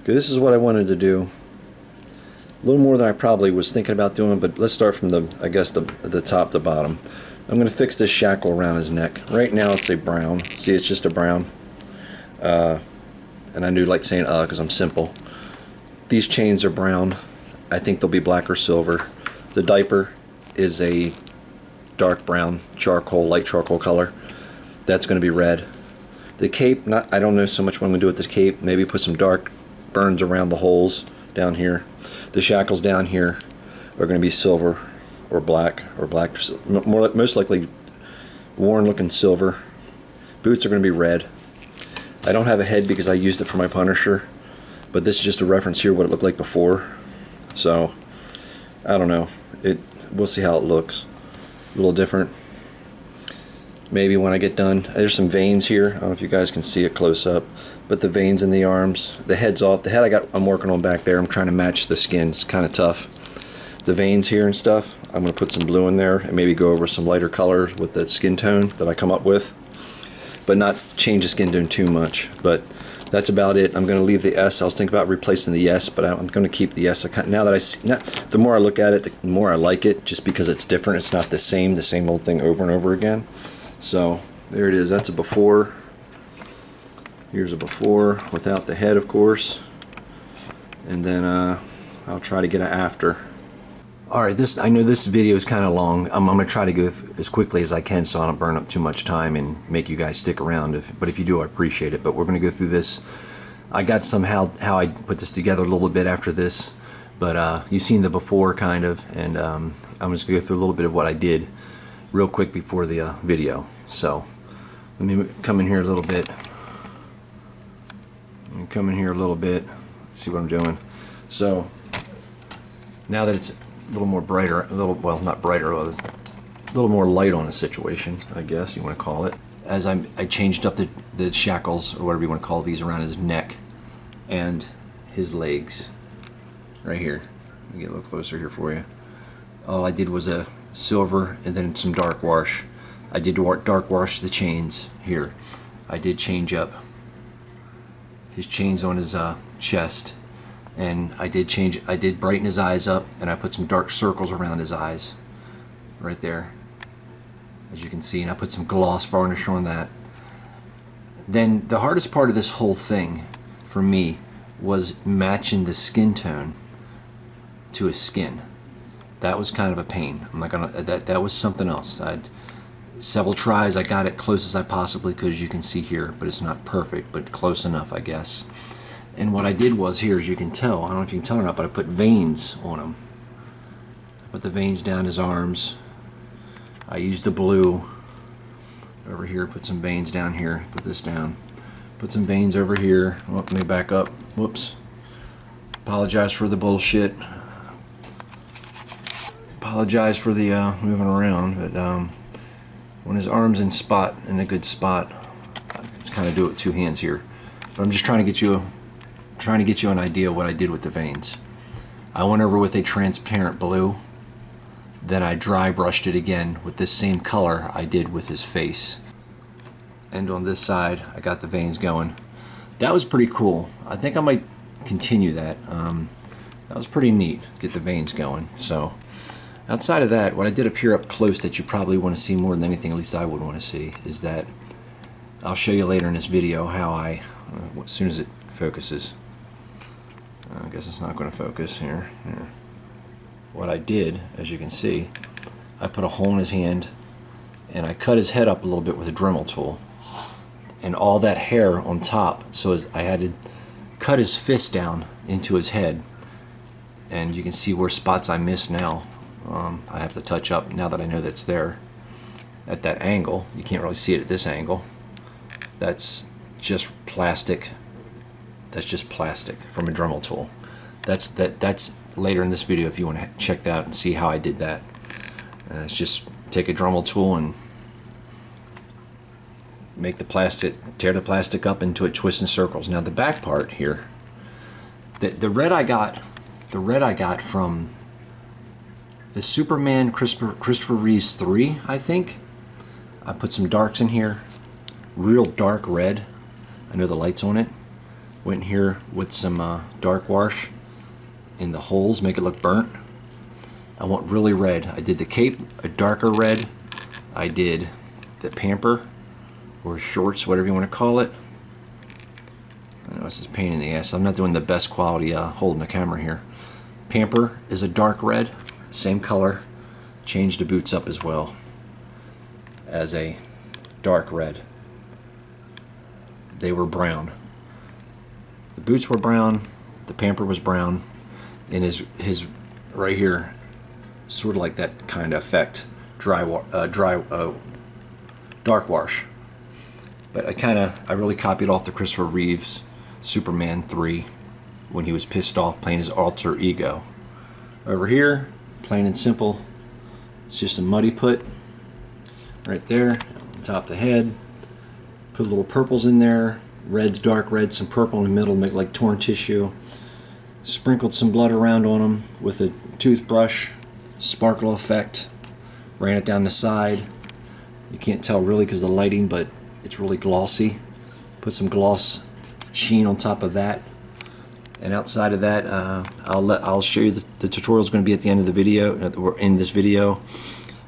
Okay, this is what I wanted to do. A little more than I probably was thinking about doing, but let's start from I guess the top to bottom. I'm going to fix this shackle around his neck. Right now it's a brown. See, it's just a brown. And I do like saying because I'm simple. These chains are brown. I think they'll be black or silver. The diaper is a dark brown, charcoal, light charcoal color. That's going to be red. The cape, I don't know so much what I'm going to do with the cape. Maybe put some dark burns around the holes down here. The shackles down here are going to be silver or black, most likely worn looking silver. Boots are going to be red. I don't have a head because I used it for my Punisher, but this is just a reference here what it looked like before. So I don't know. We'll see how it looks. A little different. Maybe when I get done. There's some veins here. I don't know if you guys can see it close up, but the veins in the arms. The head's off. The head I'm working on back there. I'm trying to match the skin. It's kind of tough. The veins here and stuff, I'm going to put some blue in there and maybe go over some lighter colors with the skin tone that I come up with, but not change the skin tone too much. But that's about it. I'm going to leave the S. I was thinking about replacing the S, but I'm going to keep the S. Now that I see, the more I look at it, the more I like it, just because it's different. It's not the same old thing over and over again. So there it is. That's a before. Here's a before without the head, of course, and then I'll try to get an after. Alright, I know this video is kind of long. I'm going to try to go as quickly as I can so I don't burn up too much time and make you guys stick around. But if you do, I appreciate it. But we're going to go through this. I got somehow how I put this together a little bit after this. But you've seen the before kind of. And I'm just going to go through a little bit of what I did real quick before the video. So let me come in here a little bit. See what I'm doing. So now that it's a little more brighter, well, not brighter, a little more light on the situation, I guess you want to call it. As I changed up the shackles, or whatever you want to call these, around his neck and his legs, right here. Let me get a little closer here for you. All I did was a silver and then some dark wash. I did dark wash the chains here. I did change up his chains on his chest. And I did brighten his eyes up, and I put some dark circles around his eyes right there, as you can see, and I put some gloss varnish on that. Then the hardest part of this whole thing for me was matching the skin tone to his skin. That was kind of a pain. I'm not gonna, that was something else. Several tries, I got it close as I possibly could, as you can see here, but it's not perfect, but close enough, I guess. And what I did was, here, as you can tell, I don't know if you can tell or not, but I put veins on him. I put the veins down his arms. I used the blue over here, put some veins down here, put this down. Put some veins over here. Oh, let me back up. Whoops. Apologize for the bullshit. Apologize for the moving around, but when his arm's in a good spot, let's kind of do it with two hands here. But I'm just trying to get you an idea of what I did with the veins. I went over with a transparent blue, then I dry brushed it again with this same color I did with his face. And on this side, I got the veins going. That was pretty cool. I think I might continue that. That was pretty neat, get the veins going. So outside of that, what I did up here up close that you probably want to see more than anything, at least I would want to see, is that I'll show you later in this video how as soon as it focuses. I guess it's not going to focus here. What I did, as you can see, I put a hole in his hand and I cut his head up a little bit with a Dremel tool. And all that hair on top, so I had to cut his fist down into his head. And you can see where spots I missed now. I have to touch up now that I know that's there. At that angle, you can't really see it at this angle. That's just plastic. That's just plastic from a Dremel tool. That's later in this video if you want to check that out and see how I did that. It's just take a Dremel tool and make the plastic, tear the plastic up into it, twist in circles. Now the back part here, the red I got from the Superman Christopher Reeves 3, I think. I put some darks in here, real dark red. I know the light's on it. Went in here with some dark wash in the holes, make it look burnt. I want really red. I did the cape a darker red. I did the pamper or shorts, whatever you want to call it. I know this is a pain in the ass. I'm not doing the best quality holding the camera here. Pamper is a dark red, same color. Changed the boots up as well as a dark red. They were brown. The boots were brown, the pamper was brown, and his right here, sort of like that kind of effect, dark wash. But I really copied off the Christopher Reeves Superman 3 when he was pissed off playing his alter ego. Over here, plain and simple, it's just a muddy put right there on top of the head. Put little purples in there, reds, dark reds, some purple in the middle, make like torn tissue. Sprinkled some blood around on them with a toothbrush, sparkle effect. Ran it down the side. You can't tell really because of the lighting, but it's really glossy. Put some gloss sheen on top of that. And outside of that, I'll show you the tutorial is going to be at the end of the video. In this video,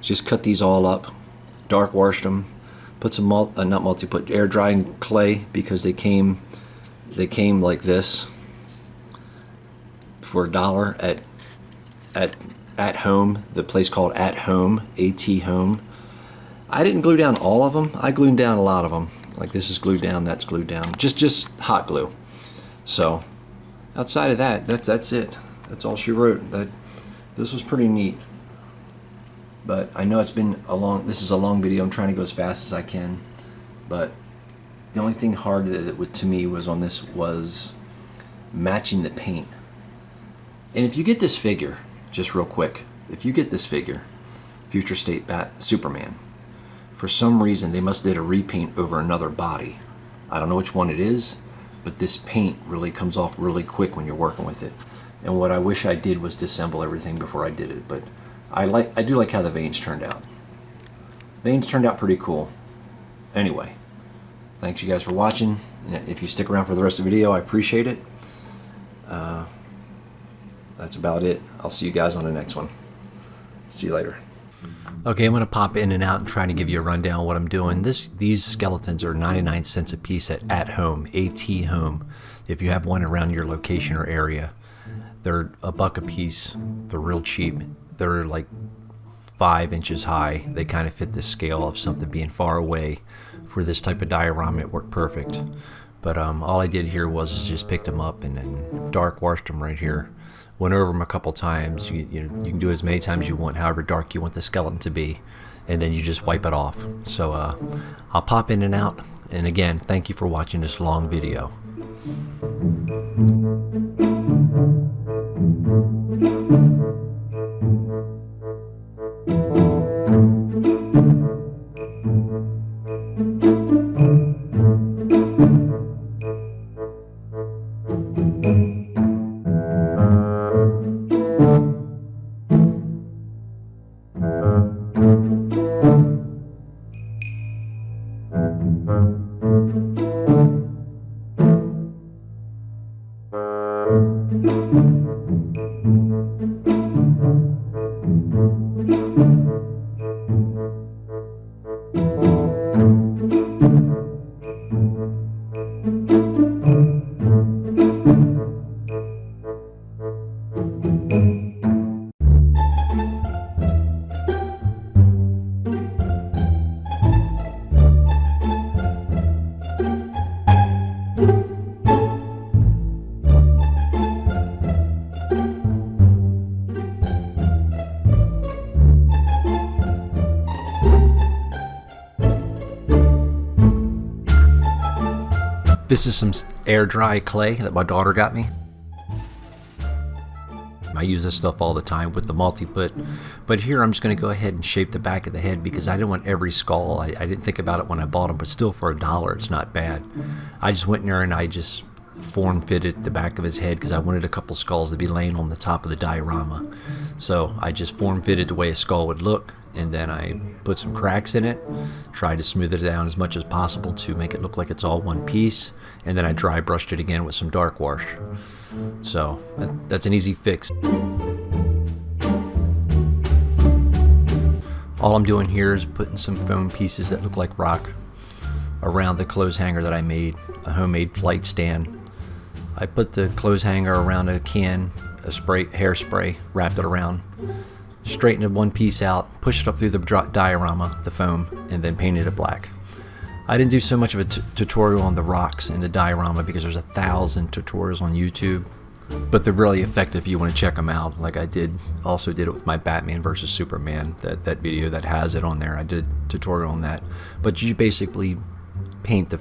just cut these all up, dark washed them. Put some put air drying clay because they came like this for $1 at home. The place called At Home, AT Home. I didn't glue down all of them. I glued down a lot of them. Like this is glued down, that's glued down. Just hot glue. So outside of that, that's it. That's all she wrote. This was pretty neat. But I know it's been this is a long video. I'm trying to go as fast as I can. But the only thing hard to me was on this was matching the paint. And if you get this figure, just real quick, if you get this figure, Future State Superman, for some reason they must have did a repaint over another body. I don't know which one it is, but this paint really comes off really quick when you're working with it. And what I wish I did was disassemble everything before I did it, but I do like how the veins turned out. Veins turned out pretty cool. Anyway, thanks you guys for watching. And if you stick around for the rest of the video, I appreciate it. That's about it. I'll see you guys on the next one. See you later. Okay, I'm going to pop in and out and try to give you a rundown of what I'm doing. These skeletons are 99 cents a piece at Home, AT Home. If you have one around your location or area, they're $1 a piece. They're real cheap. They're like 5 inches high. They kind of fit the scale of something being far away. For this type of diorama, it worked perfect. But all I did here was just picked them up and then dark washed them right here. Went over them a couple times. You can do it as many times as you want, however dark you want the skeleton to be, and then you just wipe it off. So I'll pop in and out. And again, thank you for watching this long video. This is some air dry clay that my daughter got me. I use this stuff all the time with the multi-put, but here I'm just going to go ahead and shape the back of the head because I didn't want every skull. I didn't think about it when I bought them, but still for $1 it's not bad. I just went in there and I just form fitted the back of his head because I wanted a couple skulls to be laying on the top of the diorama. So I just form fitted the way a skull would look, and then I put some cracks in it, tried to smooth it down as much as possible to make it look like it's all one piece, and then I dry brushed it again with some dark wash. So that's an easy fix. All I'm doing here is putting some foam pieces that look like rock around the clothes hanger that I made, a homemade flight stand. I put the clothes hanger around a can of hairspray, wrapped it around, straightened it one piece out, pushed it up through the diorama, the foam, and then painted it black. I didn't do so much of a tutorial on the rocks and the diorama because there's 1,000 tutorials on YouTube, but they're really effective if you want to check them out. Like I also did it with my Batman versus Superman, that video that has it on there. I did a tutorial on that. But you basically paint the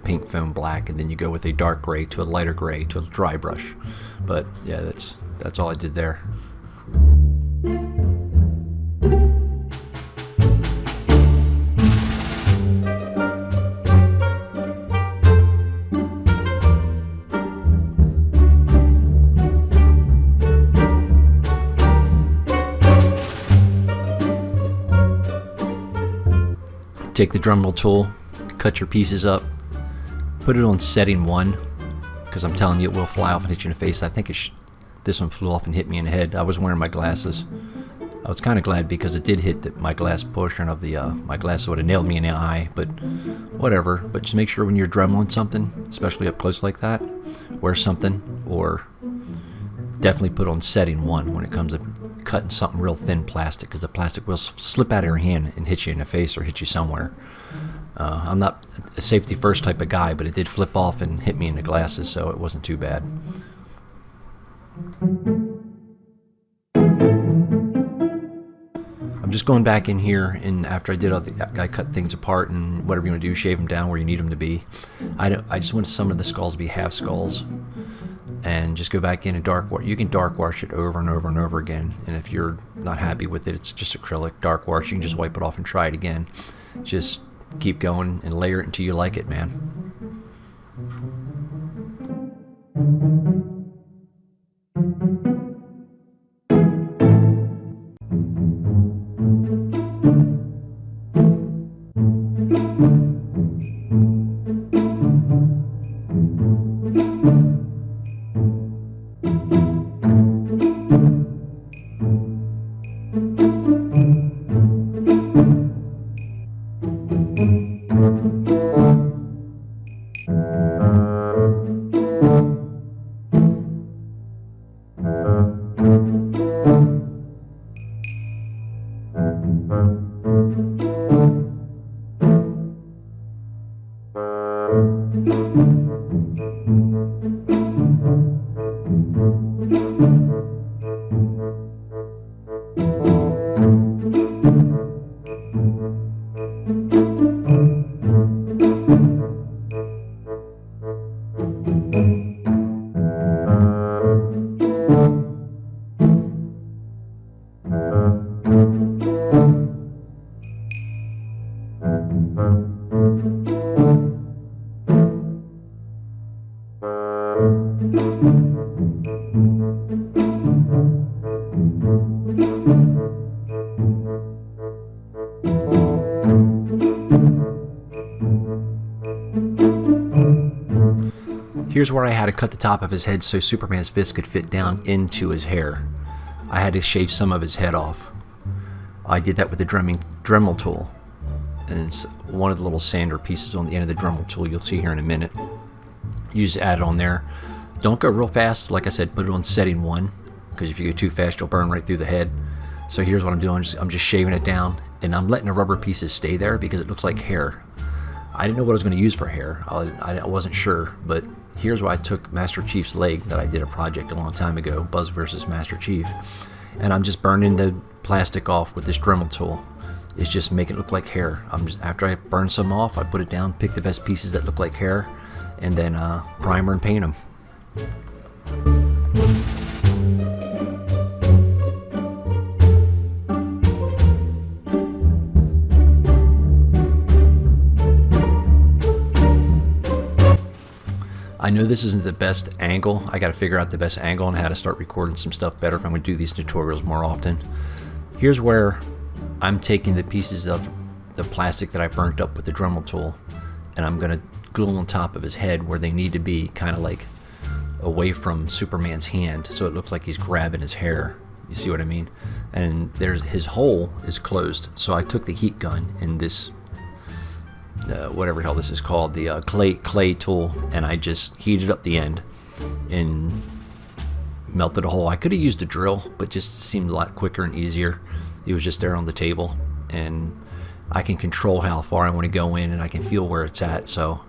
paint foam black, and then you go with a dark gray to a lighter gray to a dry brush. But yeah, that's all I did there. Take the Dremel tool, cut your pieces up, put it on setting 1, because I'm telling you it will fly off and hit you in the face. I think this one flew off and hit me in the head. I was wearing my glasses. I was kind of glad because it did hit my glass portion of the my glasses would have nailed me in the eye, but whatever. But just make sure when you're dremeling something, especially up close like that, wear something, or definitely put on setting 1 when it comes to cutting something real thin plastic, because the plastic will slip out of your hand and hit you in the face or hit you somewhere. I'm not a safety first type of guy, but it did flip off and hit me in the glasses, so it wasn't too bad. I'm just going back in here, and after I cut things apart and whatever you want to do, shave them down where you need them to be. I just want some of the skulls to be half skulls, and just go back in and dark wash. You can dark wash it over and over and over again, and if you're not happy with it, it's just acrylic dark wash. You can just wipe it off and try it again. Just keep going and layer it until you like it, man. Here's where I had to cut the top of his head so Superman's fist could fit down into his hair. I had to shave some of his head off. I did that with the Dremel tool. And it's one of the little sander pieces on the end of the Dremel tool you'll see here in a minute. You just add it on there. Don't go real fast. Like I said, put it on setting 1, because if you go too fast, you'll burn right through the head. So here's what I'm doing. I'm just shaving it down, and I'm letting the rubber pieces stay there because it looks like hair. I didn't know what I was going to use for hair. I wasn't sure, but here's why I took Master Chief's leg that I did a project a long time ago, Buzz versus Master Chief, and I'm just burning the plastic off with this Dremel tool. It's just making it look like hair. After I burn some off, I put it down, pick the best pieces that look like hair, and then primer and paint them. I know this isn't the best angle. I got to figure out the best angle on how to start recording some stuff better if I'm going to do these tutorials more often. Here's where I'm taking the pieces of the plastic that I burnt up with the Dremel tool, and I'm going to glue on top of his head where they need to be, kind of like away from Superman's hand, so it looks like he's grabbing his hair. You see what I mean? And there's his hole is closed, so I took the heat gun in this whatever the hell this is called, the clay tool, and I just heated up the end and melted a hole. I could have used a drill, but just seemed a lot quicker and easier. It was just there on the table, and I can control how far I want to go in, and I can feel where it's at. So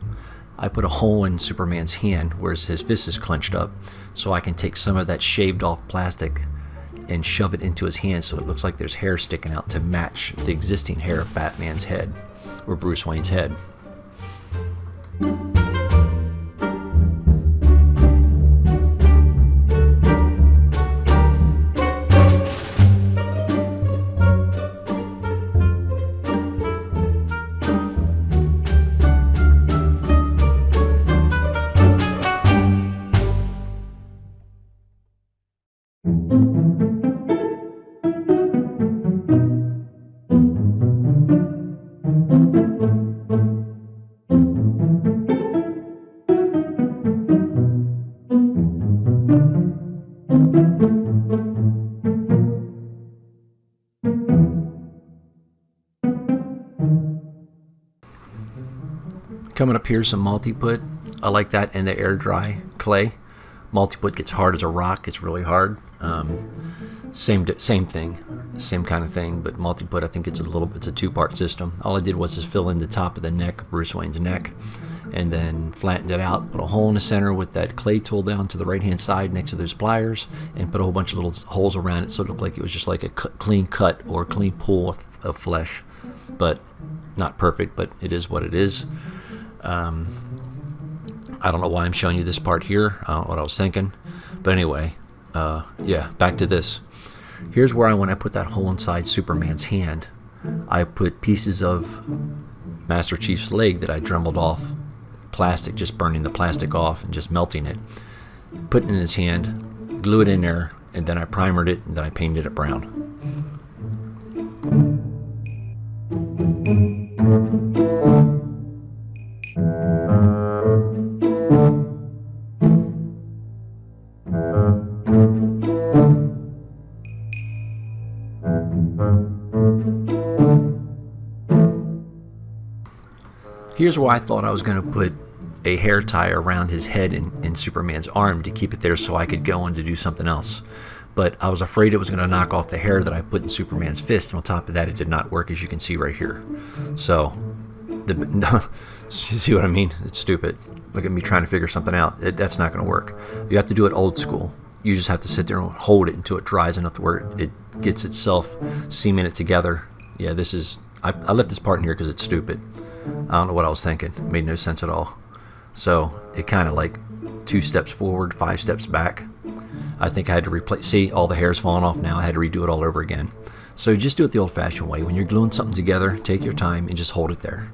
I put a hole in Superman's hand where his fist is clenched up, so I can take some of that shaved off plastic and shove it into his hand so it looks like there's hair sticking out to match the existing hair of Batman's head, or Bruce Wayne's head. Coming up here, some multi-put. I like that in the air dry clay. Multi-put gets hard as a rock. It's really hard. Same thing, same kind of thing. But multi-put, I think it's a two-part system. All I did was just fill in the top of the neck of Bruce Wayne's neck, and then flattened it out. Put a hole in the center with that clay tool down to the right-hand side next to those pliers, and put a whole bunch of little holes around it so it looked like it was just like a clean cut or clean pull of flesh. But not perfect, but it is what it is. I don't know why I'm showing you this part here. I don't know what I was thinking. But anyway, yeah, back to this. Here's where when I put that hole inside Superman's hand, I put pieces of Master Chief's leg that I dremeled off plastic, just burning the plastic off and just melting it. Put it in his hand, glue it in there, and then I primered it, and then I painted it brown. Here's where I thought I was going to put a hair tie around his head and Superman's arm to keep it there so I could go on to do something else. But I was afraid it was going to knock off the hair that I put in Superman's fist, and on top of that, it did not work, as you can see right here. So, see what I mean? It's stupid. Look at me trying to figure something out. That's not going to work. You have to do it old school. You just have to sit there and hold it until it dries enough to where it gets itself cemented together. Yeah, this is... I left this part in here because it's stupid. I don't know what I was thinking. It made no sense at all. So it kind of like 2 steps forward, 5 steps back. I think I had to replace... See, all the hair's falling off now. I had to redo it all over again. So just do it the old-fashioned way. When you're gluing something together, take your time and just hold it there.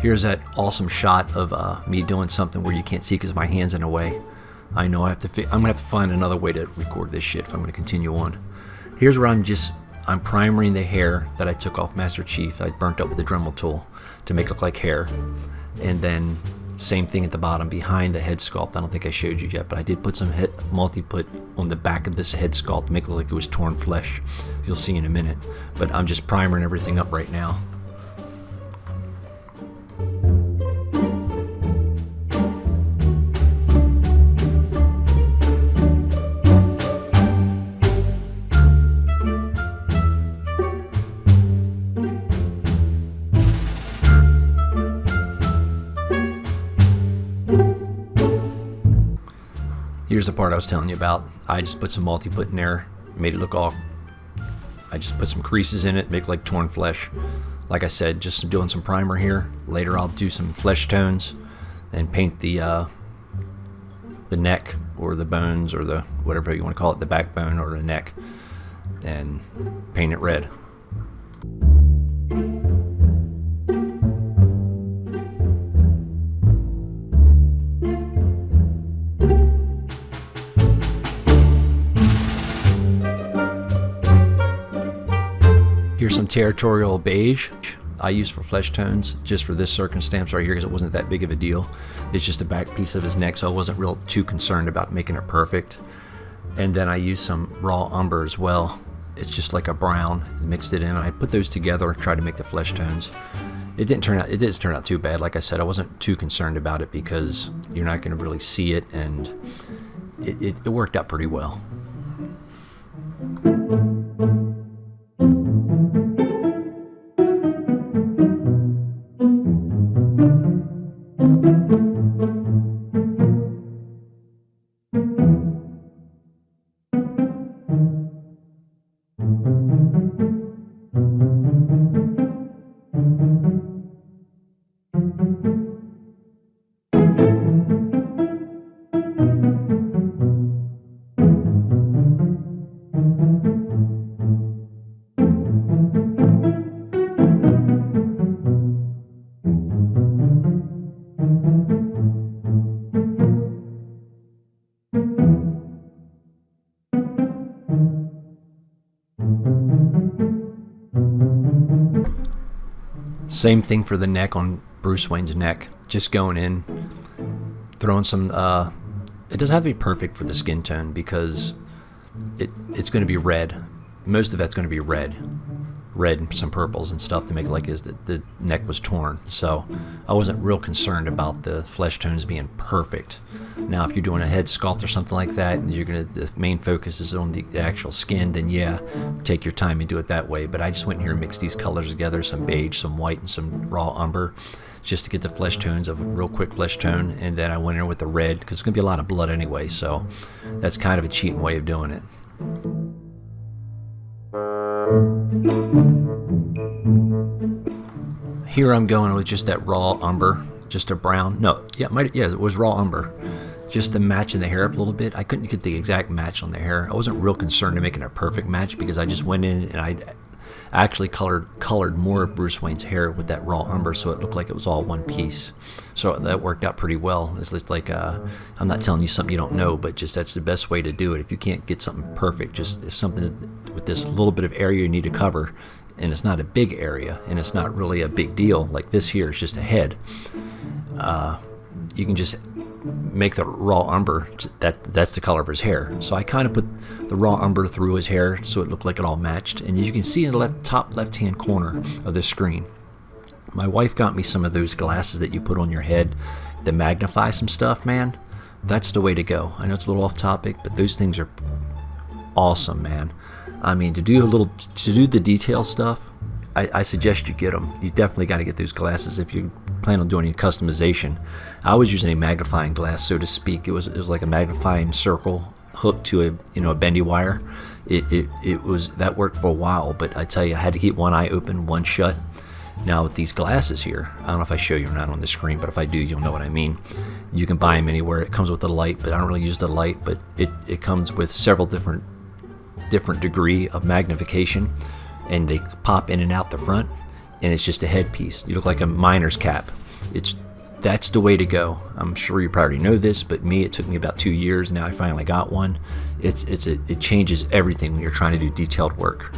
Here's that awesome shot of me doing something where you can't see because my hand's in the way. I know I'm gonna have to find another way to record this shit if I'm gonna continue on. Here's where I'm primering the hair that I took off Master Chief. I burnt up with the Dremel tool to make it look like hair, and then same thing at the bottom behind the head sculpt. I don't think I showed you yet, but I did put some multi-put on the back of this head sculpt to make it look like it was torn flesh. You'll see in a minute. But I'm just primering everything up right now. Here's the part I was telling you about. I just put some multi-put in there, made it look all... I just put some creases in it, make it like torn flesh. Like I said, just doing some primer here. Later I'll do some flesh tones and paint the neck or the bones or the whatever you want to call it, the backbone or the neck, and paint it red. Here's some territorial beige I use for flesh tones, just for this circumstance right here, because it wasn't that big of a deal. It's just a back piece of his neck, so I wasn't real too concerned about making it perfect. And then I used some raw umber as well. It's just like a brown, mixed it in, and I put those together, tried to make the flesh tones. It didn't turn out too bad. Like I said, I wasn't too concerned about it because you're not going to really see it, and it worked out pretty well. Same thing for the neck on Bruce Wayne's neck. Just going in, throwing some, it doesn't have to be perfect for the skin tone because it's going to be red. Most of that's going to be red and some purples and stuff to make it like the neck was torn. So I wasn't real concerned about the flesh tones being perfect. Now, if you're doing a head sculpt or something like that, and the main focus is on the actual skin, then yeah, take your time and do it that way. But I just went in here and mixed these colors together, some beige, some white, and some raw umber, just to get the flesh tones of a real quick flesh tone. And then I went in with the red, because it's going to be a lot of blood anyway, so that's kind of a cheating way of doing it. Here I'm going with just that raw umber, just a brown. No, yeah, it was raw umber, just to match in the hair up a little bit. I couldn't get the exact match on the hair. I wasn't real concerned in making a perfect match because I just went in and I actually colored more of Bruce Wayne's hair with that raw umber, so it looked like it was all one piece. So that worked out pretty well. It's just like I'm not telling you something you don't know, but just that's the best way to do it. If you can't get something perfect, just if something's with this little bit of area you need to cover, and it's not a big area, and it's not really a big deal, like this here is just a head, you can just make the raw umber, that's the color of his hair. So I kind of put the raw umber through his hair so it looked like it all matched. And as you can see in the top left hand corner of the screen, my wife got me some of those glasses that you put on your head that magnify some stuff, man. That's the way to go. I know it's a little off topic, but those things are awesome, man. I mean, to do the detail stuff, I suggest you get them. You definitely got to get those glasses if you plan on doing any customization. I was using a magnifying glass, so to speak. It was like a magnifying circle hooked to a bendy wire. It was that worked for a while, but I tell you, I had to keep one eye open, one shut. Now with these glasses here, I don't know if I show you or not on the screen, but if I do, you'll know what I mean. You can buy them anywhere. It comes with a light, but I don't really use the light. But it comes with several different degree of magnification, and they pop in and out the front, and it's just a headpiece. You look like a miner's cap. That's the way to go. I'm sure you probably know this, but it took me about 2 years. Now I finally got one. It changes everything when you're trying to do detailed work.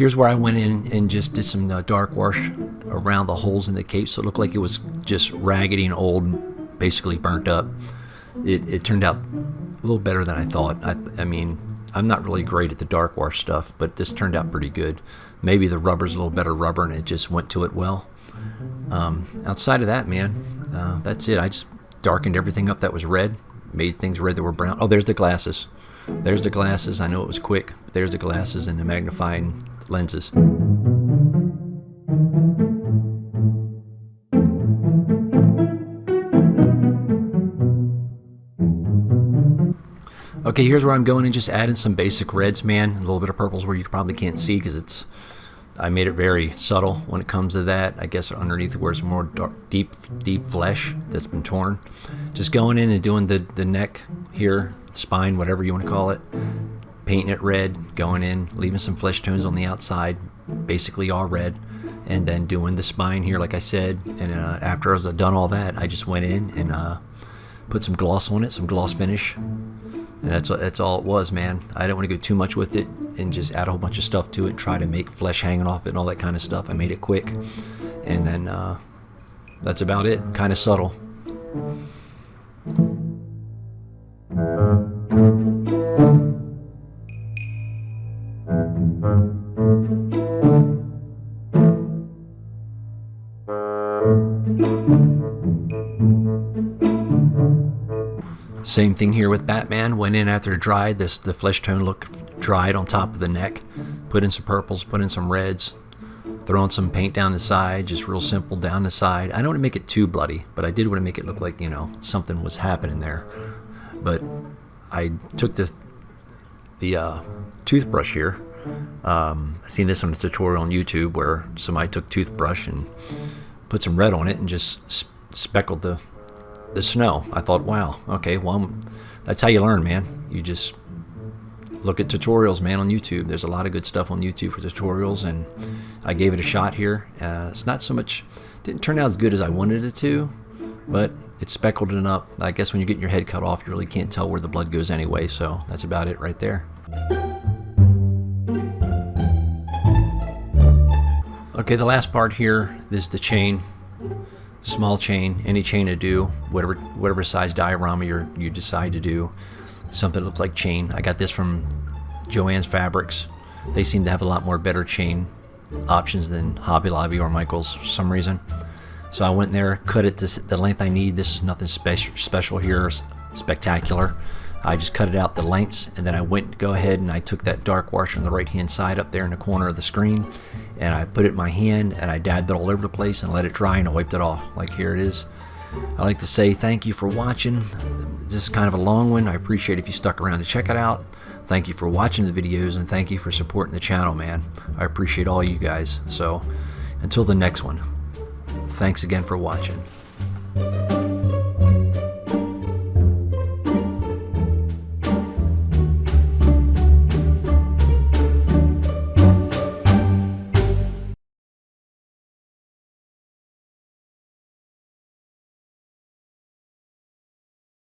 Here's where I went in and just did some dark wash around the holes in the cape, so it looked like it was just raggedy and old, basically burnt up. It turned out a little better than I thought. I mean, I'm not really great at the dark wash stuff, but this turned out pretty good. Maybe the rubber's a little better rubber and it just went to it well. Outside of that, man, that's it. I just darkened everything up that was red, made things red that were brown. Oh, there's the glasses. There's the glasses. I know it was quick, but there's the glasses and the magnifying lenses. Okay, here's where I'm going and just adding some basic reds, man. A little bit of purples where you probably can't see because I made it very subtle when it comes to that. I guess underneath where it's more dark, deep flesh that's been torn. Just going in and doing the neck here, spine, whatever you want to call it. Painting it red, going in, leaving some flesh tones on the outside, basically all red. And then doing the spine here, like I said. And after I was done all that, I just went in and put some gloss on it, some gloss finish. And that's all it was, man. I didn't want to go too much with it and just add a whole bunch of stuff to it, try to make flesh hanging off it and all that kind of stuff. I made it quick. And then that's about it. Kind of subtle. Same thing here with Batman. Went in after it dried. The flesh tone looked dried on top of the neck. Put in some purples, put in some reds, throwing some paint down the side, just real simple down the side. I don't want to make it too bloody, but I did want to make it look like, you know, something was happening there. But I took the toothbrush here. I've seen this on a tutorial on YouTube where somebody took toothbrush and put some red on it and just speckled the snow. I thought, wow, okay, well, that's how you learn, man. You just look at tutorials, man, on YouTube. There's a lot of good stuff on YouTube for tutorials, and I gave it a shot here. It's not so much, didn't turn out as good as I wanted it to, but it speckled it up. I guess when you're getting your head cut off, you really can't tell where the blood goes anyway, so that's about it right there. Okay, the last part here is the chain. Small chain, any chain to do, whatever size diorama you decide to do, something that looks like chain. I got this from Joann's Fabrics. They seem to have a lot more better chain options than Hobby Lobby or Michael's for some reason. So I went in there, cut it to the length I need. This is nothing special here, spectacular. I just cut it out the lengths, and then I went go ahead and I took that dark wash on the right hand side up there in the corner of the screen, and I put it in my hand and I dabbed it all over the place and let it dry, and I wiped it off. Like, here it is. I'd like to say thank you for watching. This is kind of a long one. I appreciate if you stuck around to check it out. Thank you for watching the videos, and thank you for supporting the channel, man. I appreciate all you guys. So until the next one, thanks again for watching.